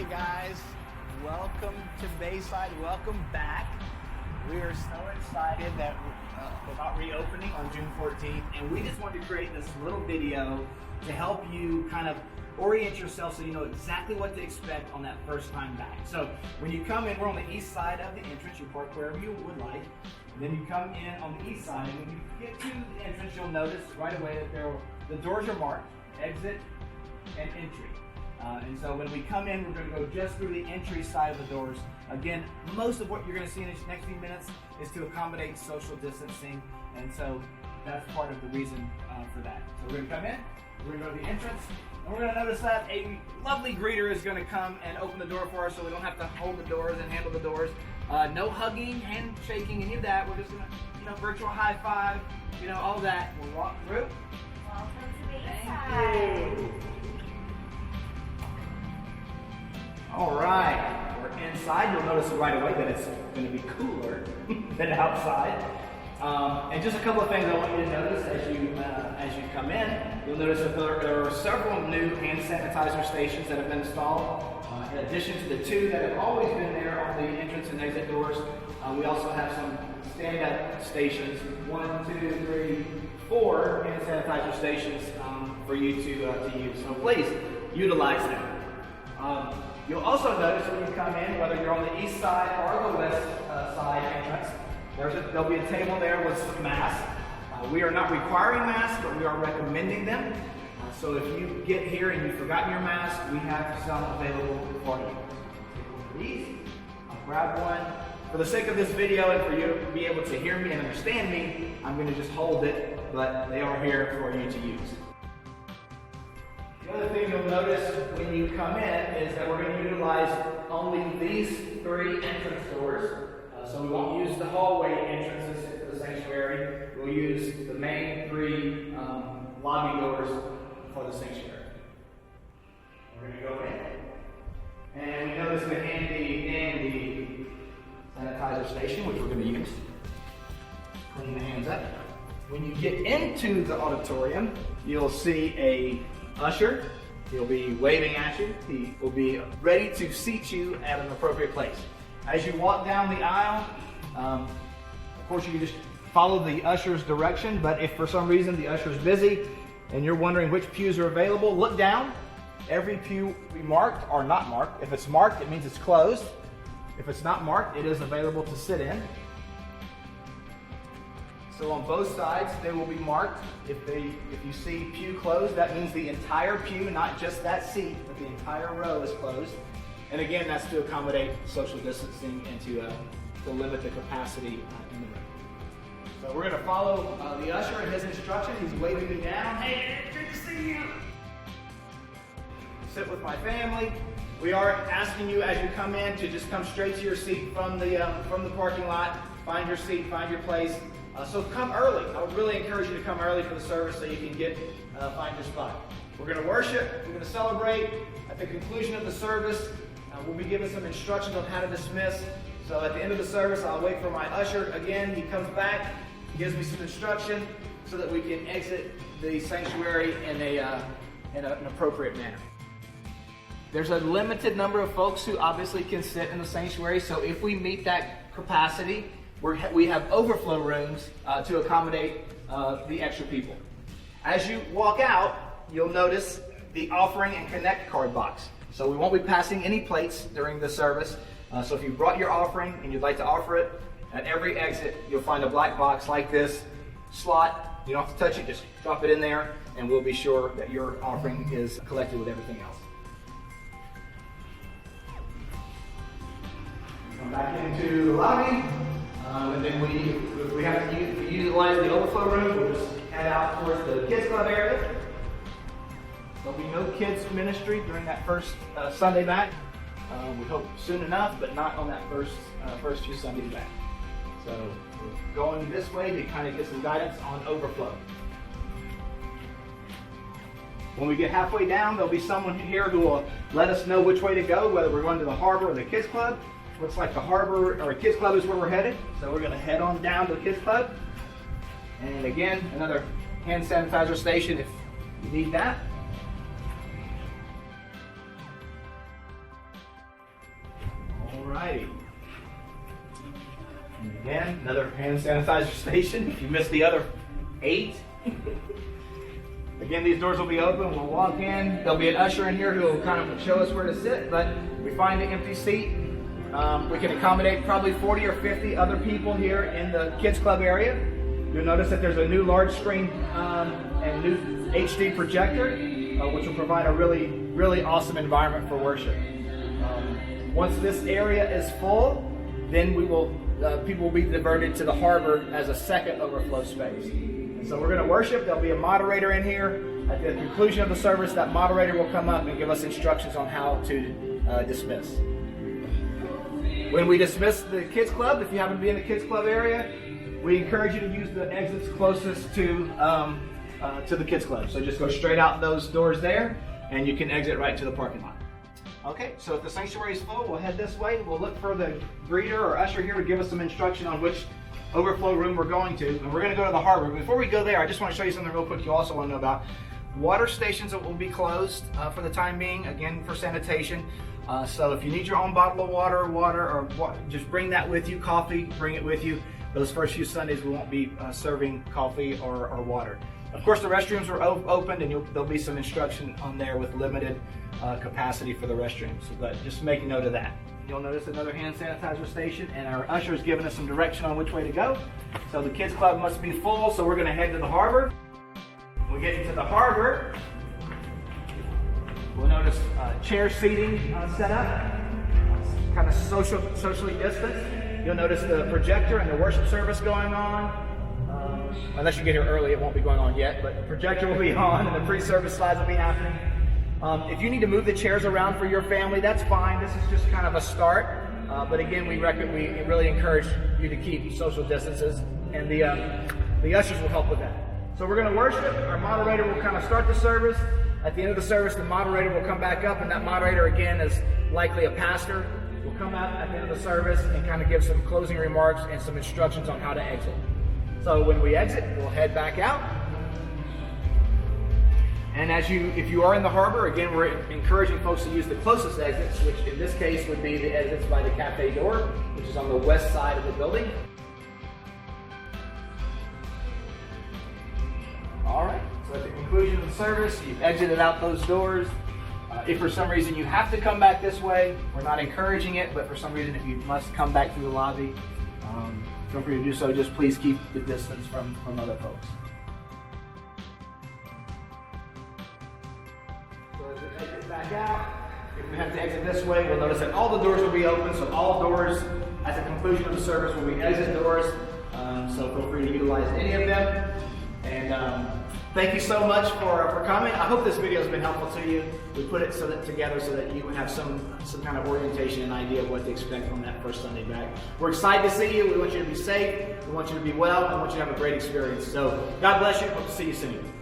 Hey guys, welcome to Bayside, welcome back. We are so excited that about reopening on June 14th, and we just wanted to create this little video to help you kind of orient yourself so you know exactly what to expect on that first time back. So when you come in, we're on the east side of the entrance, you park wherever you would like, and then you come in on the east side, and when you get to the entrance, you'll notice right away that the doors are marked, exit and entry. And so when we come in, we're going to go just through the entry side of the doors. Again, most of what you're going to see in the next few minutes is to accommodate social distancing, and so that's part of the reason for that. So we're going to come in, we're going to go to the entrance, and we're going to notice that a lovely greeter is going to come and open the door for us so we don't have to hold the doors and handle the doors. No hugging, handshaking, any of that. We're just going to, virtual high five, all that. We'll walk through. Welcome to Bayside. Thank you. All right, we're inside. You'll notice right away that it's going to be cooler than outside. And just a couple of things I want you to notice as you come in. You'll notice that there are several new hand sanitizer stations that have been installed. In addition to the two that have always been there on the entrance and exit doors, we also have some stand-up stations, 1, 2, 3, 4 hand sanitizer stations for you to use. So please utilize them. You'll also notice when you come in, whether you're on the east side or the west side entrance, there'll be a table there with some masks. We are not requiring masks, but we are recommending them. So if you get here and you've forgotten your mask, we have some available for you. These, I'll grab one. For the sake of this video and for you to be able to hear me and understand me, I'm going to just hold it, but they are here for you to use. The other thing you'll notice when you come in is that we're going to utilize only these 3 entrance doors. So we won't use the hallway entrances to the sanctuary. We'll use the main 3 lobby doors for the sanctuary. We're going to go in. And we notice the handy sanitizer station, which we're going to use. Clean the hands up. When you get into the auditorium, you'll see a usher. He'll be waving at you. He will be ready to seat you at an appropriate place. As you walk down the aisle, of course you can just follow the usher's direction, but if for some reason the usher's busy and you're wondering which pews are available, look down. Every pew will be marked or not marked. If it's marked, it means it's closed. If it's not marked, it is available to sit in. So on both sides, they will be marked. If you see pew closed, that means the entire pew, not just that seat, but the entire row is closed. And again, that's to accommodate social distancing and to limit the capacity in the room. So we're going to follow the usher and his instruction. He's waving me down. Hey, good to see you. Sit with my family. We are asking you as you come in to just come straight to your seat from the parking lot. Find your seat, find your place. So come early. I would really encourage you to come early for the service so you can find your spot. We're going to worship. We're going to celebrate. At the conclusion of the service, we'll be given some instructions on how to dismiss. So at the end of the service, I'll wait for my usher. Again, he comes back, gives me some instruction so that we can exit the sanctuary in an appropriate manner. There's a limited number of folks who obviously can sit in the sanctuary. So if we meet that capacity, we have overflow rooms to accommodate the extra people. As you walk out, you'll notice the offering and connect card box. So we won't be passing any plates during the service. So if you brought your offering and you'd like to offer it, at every exit you'll find a black box like this, slot. You don't have to touch it, just drop it in there, and we'll be sure that your offering is collected with everything else. Come back into the lobby. And then we have to utilize the overflow room. We'll just head out towards the kids club area. There'll be no kids ministry during that first Sunday back. We hope soon enough, but not on that first few Sundays back. So we're going this way to kind of get some guidance on overflow. When we get halfway down, there'll be someone here who will let us know which way to go, whether we're going to the harbor or the kids club. Looks like the harbor or kids club is where we're headed. So we're going to head on down to the kids club. And again, another hand sanitizer station if you need that. righty. And again, another hand sanitizer station. If you missed the other 8. Again, these doors will be open. We'll walk in. There'll be an usher in here who will kind of show us where to sit, but we find an empty seat. We can accommodate probably 40 or 50 other people here in the kids club area. You'll notice that there's a new large screen and new HD projector, which will provide a really awesome environment for worship. Once this area is full, then we will people will be diverted to the harbor as a second overflow space. And so we're going to worship. There'll be a moderator in here. At the conclusion of the service, that moderator will come up and give us instructions on how to dismiss. When we dismiss the kids club, if you happen to be in the kids club area, we encourage you to use the exits closest to the kids club. So just go straight out those doors there, and you can exit right to the parking lot. Okay, so if the sanctuary is full, we'll head this way. We'll look for the greeter or usher here to give us some instruction on which overflow room we're going to. And we're going to go to the harbor. Before we go there, I just want to show you something real quick you also want to know about. Water stations that will be closed for the time being, again, for sanitation. So if you need your own bottle of water, just bring that with you. Coffee, bring it with you. Those first few Sundays, we won't be serving coffee or water. Of course, the restrooms are opened, and there'll be some instruction on there with limited capacity for the restrooms. But just make a note of that. You'll notice another hand sanitizer station, and our usher is giving us some direction on which way to go. So the kids club must be full, so we're going to head to the harbor. When we get into the harbor, we'll notice chair seating set up, kind of socially distanced. You'll notice the projector and the worship service going on. Unless you get here early, it won't be going on yet, but the projector will be on and the pre-service slides will be happening. If you need to move the chairs around for your family, that's fine. This is just kind of a start. But again, we really encourage you to keep social distances, and the ushers will help with that. So we're going to worship. Our moderator will kind of start the service. At the end of the service, the moderator will come back up, and that moderator, again, is likely a pastor, will come out at the end of the service and kind of give some closing remarks and some instructions on how to exit. So when we exit, we'll head back out. And if you are in the harbor, again, we're encouraging folks to use the closest exits, which in this case would be the exits by the cafe door, which is on the west side of the building. All right, so at the conclusion of the service, you've exited out those doors. If for some reason you have to come back this way, we're not encouraging it, but for some reason if you must come back through the lobby, feel free to do so. Just please keep the distance from other folks. So as we exit back out, if we have to exit this way, we'll notice that all the doors will be open. So all doors at the conclusion of the service will be exit doors. So feel free to utilize any of them. And thank you so much for coming. I hope this video has been helpful to you. We put it together so that you have some kind of orientation and idea of what to expect on that first Sunday back. We're excited to see you. We want you to be safe. We want you to be well. And we want you to have a great experience. So God bless you. Hope to see you soon.